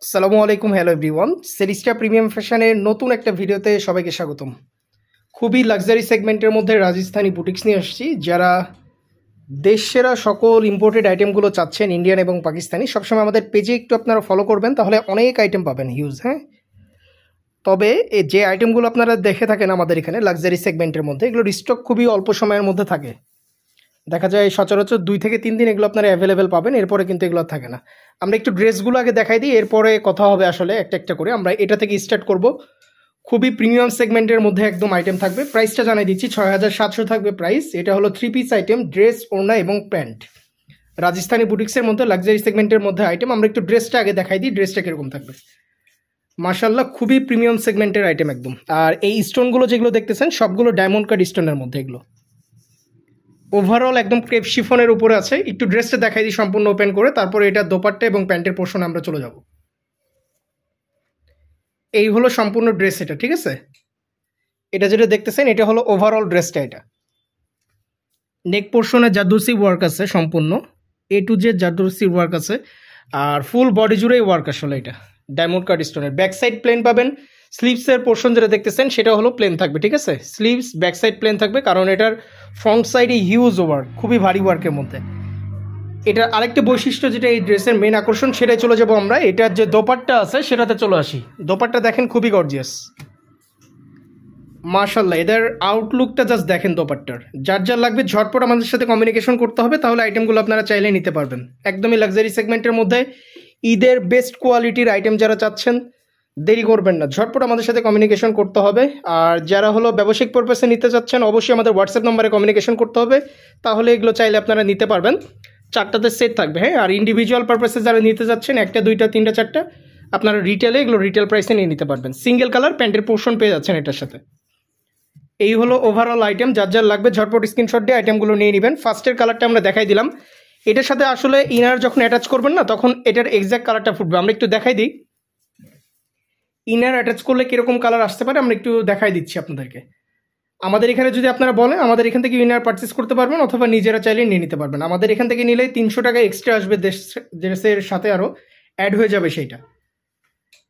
আসসালামু আলাইকুম, hello everyone. সেরিস্টা premium ফ্যাশনের নতুন একটা ভিডিওতে সবাইকে স্বাগতম। খুবই লাক্সারি সেগমেন্টের মধ্যে রাজস্থানী বুটিক্স নিয়ে আসছি। যারা দেশসেরা সকল ইম্পোর্টেড আইটেমগুলো চাচ্ছেন, ইন্ডিয়ান এবং পাকিস্তানি, সবসময় আমাদের পেজে একটু আপনারা ফলো করবেন, তাহলে অনেক আইটেম পাবেন হিউজ। হ্যাঁ, তবে যে আইটেমগুলো আপনারা দেখে থাকেন আমাদের এখানে লাক্সারি সেগমেন্টের মধ্যে, এগুলোর স্টক খুবই অল্প সময়ের মধ্যে থাকে। দেখা যায় সচরাচর 2 থেকে 3 দিন এগুলো আপনারা অ্যাভেলেবেল পাবেন, এরপরে কিন্তু এগুলো থাকে না। আমরা একটু ড্রেসগুলো আগে দেখাই দিই, এরপরে কথা হবে আসলে একটা একটা করে। আমরা এটা থেকে স্টার্ট করব। খুবই প্রিমিয়াম সেগমেন্টের মধ্যে একদম আইটেম থাকবে। প্রাইসটা জানাই দিচ্ছি, 6700 থাকবে প্রাইস। এটা হলো 3 পিস আইটেম, ড্রেস, ওড়না এবং প্যান্ট। রাজস্থানী বুটিক্সের মধ্যে লাক্সারি সেগমেন্টের মধ্যে আইটেম। আমরা একটু ড্রেসটা আগে দেখাই দিই, ড্রেসটা কীরকম থাকবে। মাশাআল্লাহ, খুবই প্রিমিয়াম সেগমেন্টের আইটেম একদম। আর এই স্টোনগুলো যেগুলো দেখতেছেন সবগুলো ডায়মন্ড কাট স্টোনের মধ্যে। এগুলো ওভারঅল একদম ক্রেপ শিফনের উপরে আছে। একটু ড্রেসটা দেখাই দিই সম্পূর্ণ ওপেন করে, তারপরে এটা দোপাট্টা এবং প্যান্টের পোর্শনে আমরা চলে যাব। এই হলো সম্পূর্ণ ড্রেস, এটা ঠিক আছে। এটা যেটা দেখতেছেন এটা হলো ওভারঅল ড্রেসটা। এটা নেক পোর্শনে জারদৌসি ওয়ার্ক আছে সম্পূর্ণ, A to Z zardozi work আছে। আর ফুল বডি জুড়েই ওয়ার্ক আসলে। এটা ডায়মন্ড কাট স্টোনের। ব্যাক সাইড প্লেন পাবেন। স্লিভসের পোর্শন যেটা দেখতেছেন সেটা হলো প্লেন থাকবে, ঠিক আছে। স্লিভস ব্যাক সাইড প্লেন থাকবে, কারণ এটার ফ্রন্ট সাইডে হিউজ ওয়ার্ক, খুবই ভারী ওয়ার্কের মধ্যে। এটার আরেকটা বৈশিষ্ট্য যেটা এই ড্রেসের মেন আকর্ষণ, সেটাই চলে যাব আমরা। এটার যে দোপাট্টা আছে সেটাতে চলে আসি। দোপাট্টা দেখেন, খুবই গর্জিয়াস মাশাআল্লাহ। এদের আউটলুকটা জাস্ট দেখেন দোপাট্টার। যার যার লাগবে ঝটপট আমাদের সাথে কমিউনিকেশন করতে হবে, তাহলে আইটেমগুলো আপনারা চাইলে নিতে পারবেন। একদমই লাক্সারি সেগমেন্টের মধ্যে ঈদের বেস্ট কোয়ালিটির আইটেম যারা চাচ্ছেন, দেরি করবেন না, ঝটপট আমাদের সাথে কমিউনিকেশন করতে হবে। আর যারা হলো ব্যবসায়িক পারপাসে নিতে চাচ্ছেন, অবশ্যই আমাদের হোয়াটসঅ্যাপ নম্বরে কমিউনিকেশন করতে হবে, তাহলে এগুলো চাইলে আপনারা নিতে পারবেন। 4টাতে সেট থাকবে। হ্যাঁ, আর ইন্ডিভিজুয়াল পারপাসে যারা নিতে যাচ্ছেন, 1টা 2টা 3টা 4টা, আপনারা রিটেলে এগুলো রিটেল প্রাইসে নিয়ে নিতে পারবেন। সিঙ্গেল কালার প্যান্টের পোর্শন পেয়ে যাচ্ছেন এটার সাথে। এই হলো ওভারঅল আইটেম। যার যার লাগবে ঝটপট স্ক্রিনশট দিয়ে আইটেমগুলো নিয়ে নেবেন। ফার্স্টের কালারটা আমরা দেখাই দিলাম। এটার সাথে আসলে ইনার যখন অ্যাটাচ করবেন না, তখন এটার এক্স্যাক্ট কালারটা ফুটবে। আমরা একটু দেখাই দিই ইনার অ্যাটাচ করলে কীরকম কালার আসতে পারে। আমরা একটু দেখাই দিচ্ছি আপনাদেরকে। আমাদের এখানে যদি আপনারা বলেন, আমাদের এখান থেকে ইনার পারচেস করতে পারবেন, অথবা নিজেরা চাইলে নিয়ে নিতে পারবেন। আমাদের এখান থেকে নিলে 300 টাকা এক্সট্রা আসবে, ড্রেসের সাথে আরও অ্যাড হয়ে যাবে সেইটা।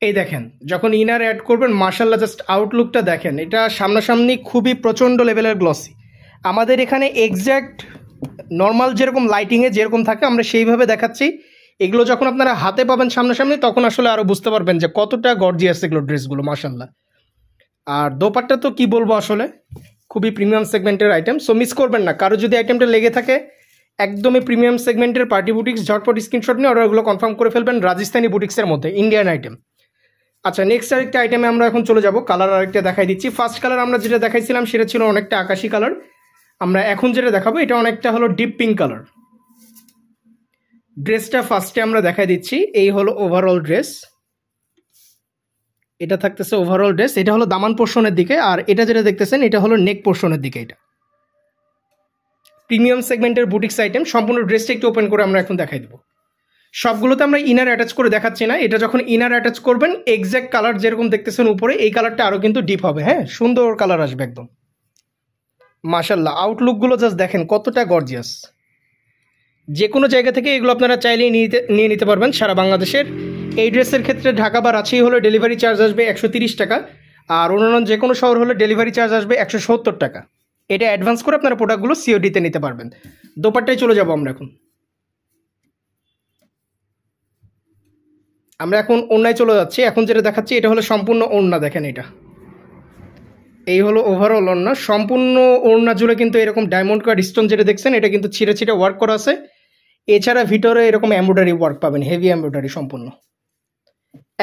এই দেখেন, যখন ইনার অ্যাড করবেন, মাশাআল্লাহ জাস্ট আউটলুকটা দেখেন। এটা সামনাসামনি খুবই প্রচণ্ড লেভেলের গ্লসি। আমাদের এখানে এক্স্যাক্ট নর্মাল যেরকম লাইটিংয়ে যেরকম থাকে আমরা সেইভাবে দেখাচ্ছি। এগুলো যখন আপনারা হাতে পাবেন সামনাসামনি, তখন আসলে আরও বুঝতে পারবেন যে কতটা গর্জিয়াস এগুলো ড্রেসগুলো, মাশাআল্লাহ। আর দোপাট্টা তো কি বলবো, আসলে খুবই প্রিমিয়াম সেগমেন্টের আইটেম। সো মিস করবেন না। কারো যদি আইটেমটা লেগে থাকে, একদমই প্রিমিয়াম সেগমেন্টের পার্টি বুটিক্স, ঝটপট স্ক্রিনশট নিয়ে অর্ডারগুলো কনফার্ম করে ফেলবেন। রাজস্থানী বুটিক্সের মধ্যে ইন্ডিয়ান আইটেম। আচ্ছা, নেক্সট আরেকটা আইটেমে আমরা এখন চলে যাব। কালার আরেকটা দেখাই দিচ্ছি। ফার্স্ট কালার আমরা যেটা দেখাইছিলাম সেটা ছিল অনেকটা আকাশি কালার। আমরা এখন যেটা দেখাবো এটা অনেকটা হলো ডিপ পিঙ্ক কালার। ড্রেসটা ফার্স্টে আমরা দেখাই দিচ্ছি। এই হলো ওভারঅল ড্রেস। এটা থাকতেছে ওভারঅল ড্রেস। এটা হলো দামান পোর্শনের দিকে, আর এটা যেটা দেখতেছেন এটা হলো নেক পোর্শনের দিকে। এটা প্রিমিয়াম সেগমেন্টের বুটিক্স আইটেম। সম্পূর্ণ ড্রেসটা একটু ওপেন করে আমরা এখন দেখাই দেবো। সবগুলোতে আমরা ইনার অ্যাটাচ করে দেখাচ্ছি না। এটা যখন ইনার অ্যাটাচ করবেন, এক্স্যাক্ট কালার যেরকম দেখতেছেন উপরে, এই কালারটা আরও কিন্তু ডিপ হবে। হ্যাঁ, সুন্দর কালার আসবে একদম। মাশাআল্লাহ, আউটলুকগুলো জাস্ট দেখেন কতটা গর্জিয়াস। যে কোনো জায়গা থেকে এগুলো আপনারা চাইলেই নিয়ে নিতে পারবেন সারা বাংলাদেশের। এই ড্রেসের ক্ষেত্রে ঢাকা বা রাজশাহী হলে ডেলিভারি চার্জ আসবে 130 টাকা, আর অন্যান্য যে কোনো শহর হলে ডেলিভারি চার্জ আসবে 170 টাকা। এটা অ্যাডভান্স করে আপনারা প্রোডাক্টগুলো সিওডিতে নিতে পারবেন। দোপাট্টায় চলে যাব আমরা এখন। আমরা এখন ওড়নায় চলে যাচ্ছি। এখন যেটা দেখাচ্ছি এটা হলো সম্পূর্ণ ওড়না। দেখেন, এটা এই হলো ওভারঅল ওড়না। সম্পূর্ণ ওড়না জুড়ে কিন্তু এরকম ডায়মন্ড কাট স্টোন যেটা দেখছেন, এটা কিন্তু ছিঁড়ে ছিঁড়ে ওয়ার্ক করা আছে। এছাড়া ভিতরে এরকম এমব্রয়ডারি ওয়ার্ক পাবেন, হেভি এমব্রয়ডারি সম্পূর্ণ।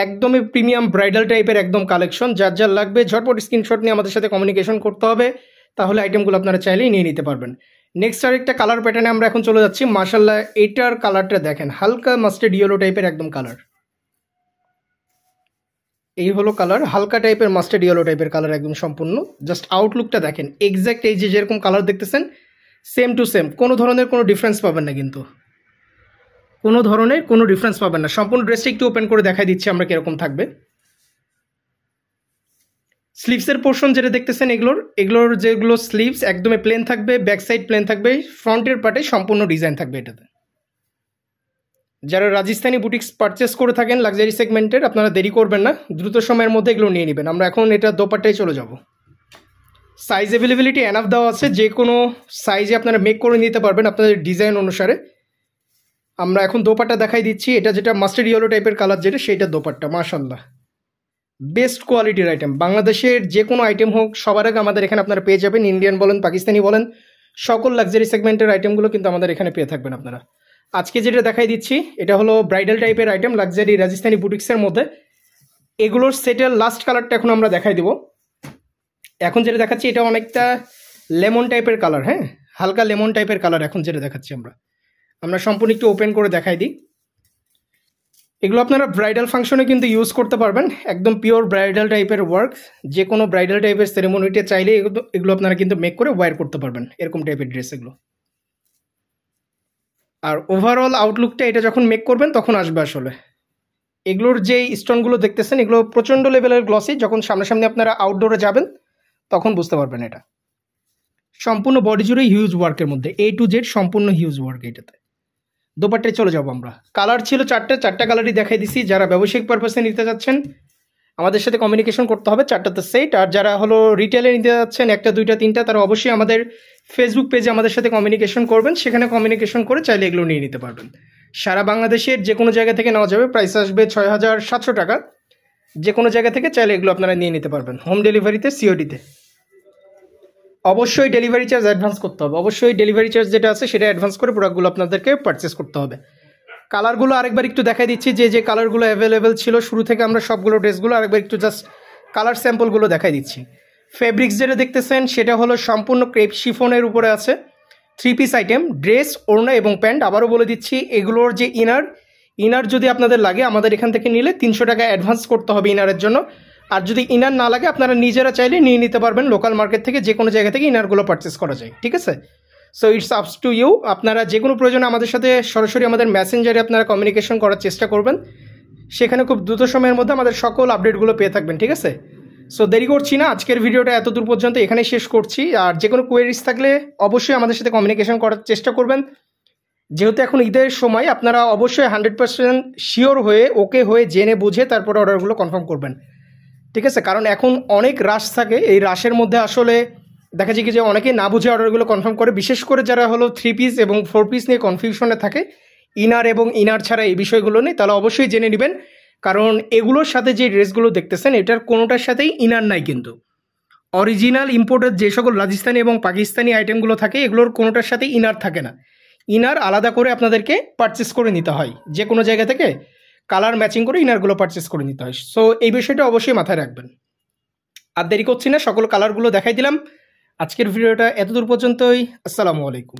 একদমই প্রিমিয়াম ব্রাইডাল টাইপের একদম কালেকশন। যার যার লাগবে ঝটপট স্ক্রিনশট নিয়ে আমাদের সাথে কমিউনিকেশন করতে হবে, তাহলে আইটেমগুলো আপনারা চাইলেই নিয়ে নিতে পারবেন। নেক্সট আরেকটা কালার প্যাটার্নে আমরা এখন চলে যাচ্ছি। মাশাআল্লাহ, এটার কালারটা দেখেন, হালকা মাস্টার্ড ইয়েলো টাইপের একদম কালার। এই হলো কালার, হালকা টাইপের মাস্টার্ড ইয়েলো টাইপের কালার একদম সম্পূর্ণ। জাস্ট আউটলুকটা দেখেন, এক্স্যাক্ট এই যে যেরকম কালার দেখতেছেন সেম টু সেম, কোনো ধরনের কোনো ডিফারেন্স পাবেন না, কিন্তু কোনো ধরনের কোনো ডিফারেন্স পাবেন না। সম্পূর্ণ ড্রেসটা একটু ওপেন করে দেখাই দিচ্ছি আমরা কীরকম থাকবে। স্লিভসের পোর্শন যেটা দেখতেছেন, এগুলোর যেগুলো স্লিভস একদমই প্লেন থাকবে, ব্যাক সাইড প্লেন থাকবে, ফ্রন্টের পার্টে সম্পূর্ণ ডিজাইন থাকবে এটাতে। যারা রাজস্থানি বুটিক্স পারচেস করে থাকেন লাক্সারি সেগমেন্টের, আপনারা দেরি করবেন না, দ্রুত সময়ের মধ্যে এগুলো নিয়ে নেবেন। আমরা এখন এটা দোপাট্টায় চলে যাব। সাইজ অ্যাভেলেবিলিটি এনাফ দেওয়া আছে, যে কোনো সাইজে আপনারা মেক করে নিতে পারবেন আপনাদের ডিজাইন অনুসারে। আমরা এখন দোপাট্টা দেখাই দিচ্ছি। এটা যেটা মাস্টার্ড ইয়েলো টাইপের কালার, যেটা সেইটা দোপাট্টা। মাশাআল্লাহ, বেস্ট কোয়ালিটির আইটেম। বাংলাদেশের যে কোনো আইটেম হোক, সবার আগে আমাদের এখানে আপনারা পেয়ে যাবেন। ইন্ডিয়ান বলেন, পাকিস্তানি বলেন, সকল লাক্সারি সেগমেন্টের আইটেমগুলো কিন্তু আমাদের এখানে পেয়ে থাকবেন আপনারা। আজকে যেটা দেখাই দিচ্ছি এটা হলো ব্রাইডাল টাইপের আইটেম, লাক্সারি রাজস্থানি বুটিক্সের মধ্যে। এগুলোর সেটের লাস্ট কালারটা এখন আমরা দেখাই দিব। এখন যেটা দেখাচ্ছি এটা অনেকটা লেমন টাইপের কালার, হ্যাঁ, হালকা লেমন টাইপের কালার। এখন যেটা দেখাচ্ছি আমরা সম্পূর্ণ একটু ওপেন করে দেখাই দিই। এগুলো আপনারা ব্রাইডাল ফাংশনে কিন্তু ইউজ করতে পারবেন, একদম পিওর ব্রাইডাল টাইপের ওয়ার্ক। যে কোনো ব্রাইডাল টাইপের সেরেমনিতে চাইলে এগুলো আপনারা কিন্তু মেক করে ওয়্যার করতে পারবেন, এরকম টাইপের ড্রেস এগুলো। আর ওভারঅল আউটলুকটা এটা যখন মেক করবেন তখন আসবে আসলে। এগুলোর যে স্টোনগুলো দেখতেছেন এগুলো প্রচণ্ড লেভেলের গ্লসি, যখন সামনাসামনি আপনারা আউটডোরে যাবেন তখন বুঝতে পারবেন। এটা সম্পূর্ণ বডি জুড়ে হিউজ ওয়ার্কের মধ্যে, A to Z সম্পূর্ণ হিউজ ওয়ার্ক এটাতে। দোপাট্টায় চলে যাবো আমরা। কালার ছিল চারটা কালারই দেখাই দিছি। যারা ব্যবসায়িক পারপাসে নিতে যাচ্ছেন আমাদের সাথে কমিউনিকেশন করতে হবে, 4টাতে সেট। আর যারা হলো রিটেলে নিতে যাচ্ছেন 1টা 2টা 3টা, তারা অবশ্যই আমাদের ফেসবুক পেজে আমাদের সাথে কমিউনিকেশন করবেন, সেখানে কমিউনিকেশন করে চাইলে এগুলো নিয়ে নিতে পারবেন। সারা বাংলাদেশের যে কোনো জায়গা থেকে নেওয়া যাবে, প্রাইস আসবে 6,700 টাকা। যে কোনো জায়গা থেকে চাইলে এগুলো আপনারা নিয়ে নিতে পারবেন, হোম ডেলিভারিতে, COD-তে। অবশ্যই ডেলিভারি চার্জ অ্যাডভান্স করতে হবে, অবশ্যই ডেলিভারি চার্জ যেটা আছে সেটা অ্যাডভান্স করে প্রোডাক্টগুলো আপনাদেরকে পারচেস করতে হবে। কালারগুলো আরেকবার একটু দেখাই দিচ্ছি, যে কালারগুলো অ্যাভেলেবেল ছিল শুরু থেকে আমরা সবগুলো ড্রেসগুলো আরেকবার একটু জাস্ট কালার স্যাম্পলগুলো দেখাই দিচ্ছি। ফেব্রিক্স যেটা দেখতেছেন সেটা হলো সম্পূর্ণ ক্রেপ শিফনের উপরে আছে, 3 পিস আইটেম, ড্রেস, ওড়না এবং প্যান্ট। আবারও বলে দিচ্ছি, এগুলোর যে ইনার যদি আপনাদের লাগে আমাদের এখান থেকে নিলে 300 টাকা অ্যাডভান্স করতে হবে ইনারের জন্য। আর যদি ইনার না লাগে আপনারা নিজেরা চাইলে নিয়ে নিতে পারবেন, লোকাল মার্কেট থেকে যে কোনো জায়গা থেকে ইনারগুলো পারচেস করা যায়, ঠিক আছে। সো ইটস আপস টু ইউ। আপনারা যে কোনো প্রয়োজনে আমাদের সাথে সরাসরি আমাদের মেসেঞ্জারে আপনারা কমিউনিকেশন করার চেষ্টা করবেন, সেখানে খুব দ্রুত সময়ের মধ্যে আমাদের সকল আপডেটগুলো পেয়ে থাকবেন, ঠিক আছে। সো দেরি করছি না, আজকের ভিডিওটা এত দূর পর্যন্ত এখানেই শেষ করছি। আর যে কোনো কোয়েরিজ থাকলে অবশ্যই আমাদের সাথে কমিউনিকেশন করার চেষ্টা করবেন। যেহেতু এখন ঈদের সময়, আপনারা অবশ্যই 100% শিওর হয়ে, ওকে হয়ে, জেনে বুঝে তারপরে অর্ডারগুলো কনফার্ম করবেন, ঠিক আছে। কারণ এখন অনেক রাশ থাকে, এই রাশের মধ্যে আসলে দেখা যায় কি যে অনেকেই না বুঝে অর্ডারগুলো কনফার্ম করে, বিশেষ করে যারা হলো 3 পিস এবং 4 পিস নিয়ে কনফিউশনে থাকে, ইনার এবং ইনার ছাড়া এই বিষয়গুলো নেই, তাহলে অবশ্যই জেনে নেবেন। কারণ এগুলোর সাথে যে ড্রেসগুলো দেখতেছেন এটার কোনোটার সাথেই ইনার নাই, কিন্তু অরিজিনাল ইম্পোর্টেড যে সকল রাজস্থানি এবং পাকিস্তানি আইটেমগুলো থাকে এগুলোর কোনোটার সাথেই ইনার থাকে না। ইনার আলাদা করে আপনাদেরকে পারচেস করে নিতে হয়, যে কোনো জায়গা থেকে কালার ম্যাচিং করে ইনারগুলো পারচেস করে নিতে হয়। সো এই বিষয়টা অবশ্যই মাথায় রাখবেন। আর দেরি করছি না, সকল কালারগুলো দেখাই দিলাম। আজকের ভিডিওটা এতদূর পর্যন্তই। আসসালামু আলাইকুম।